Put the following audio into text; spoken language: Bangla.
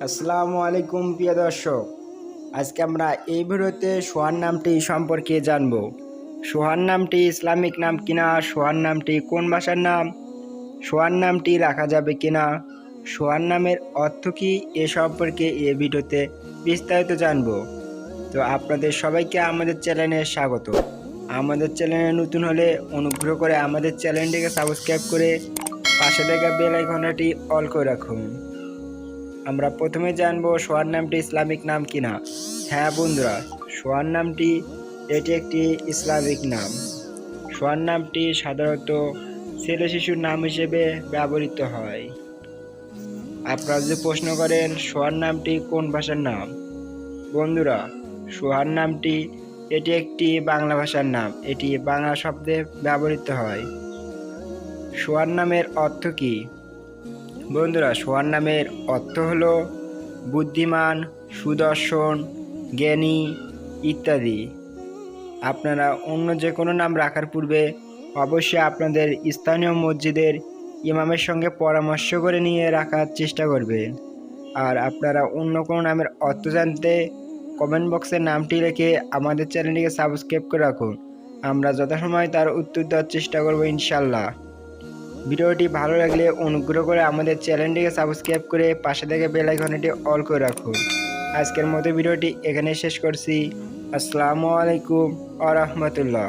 আসসালামু আলাইকুম প্রিয় দর্শক, আজকে আমরা এই ভিডিওতে সোহান নামটি সম্পর্কে জানব। সোহান নামটি ইসলামিক নাম কিনা, সোহান নামটি কোন ভাষার নাম, সোহান নামটি রাখা যাবে কিনা, সোহান নামের অর্থ কী, এ সম্পর্কে এই ভিডিওতে বিস্তারিত জানব। তো আপনাদের সবাইকে আমাদের চ্যানেলে স্বাগত। আমাদের চ্যানেলে নতুন হলে অনুগ্রহ করে আমাদের চ্যানেলটিকে সাবস্ক্রাইব করে পাশে থাকা বেল আইকনটি অল করে রাখুন। আমরা প্রথমে জানবো সোহান নামটি ইসলামিক নাম কিনা। হ্যাঁ বন্ধুরা, সোহান নামটি এটি একটি ইসলামিক নাম। সোহান নামটি সাধারণত ছেলে শিশুর নাম হিসেবে ব্যবহৃত হয়। আপনারা যদি প্রশ্ন করেন সোহান নামটি কোন ভাষার নাম, বন্ধুরা সোহান নামটি এটি একটি বাংলা ভাষার নাম। এটি বাংলা শব্দে ব্যবহৃত হয়। সোহান নামের অর্থ কী? বন্ধুরা সোহান নামের অর্থ হলো বুদ্ধিমান, সুদর্শন, জ্ঞানী ইত্যাদি। আপনারা অন্য যে কোনো নাম রাখার পূর্বে অবশ্যই আপনাদের স্থানীয় মসজিদের ইমামের সঙ্গে পরামর্শ করে নিয়ে রাখার চেষ্টা করবেন। আর আপনারা অন্য কোনো নামের অর্থ জানতে কমেন্ট বক্সে নামটি রেখে আমাদের চ্যানেলটিকে সাবস্ক্রাইব করে রাখুন। আমরা যথাসময় তার উত্তর দেওয়ার চেষ্টা করব ইনশাল্লাহ। ভিডিওটি ভালো লাগলে অনুগ্রহ করে আমাদের চ্যানেলটিকে সাবস্ক্রাইব করে পাশে থেকে বেল আইকনটি অল করে রাখুন। আজকের মতো ভিডিওটি এখানে শেষ করছি। আসসালামু আলাইকুম ওয়া রাহমাতুল্লাহ।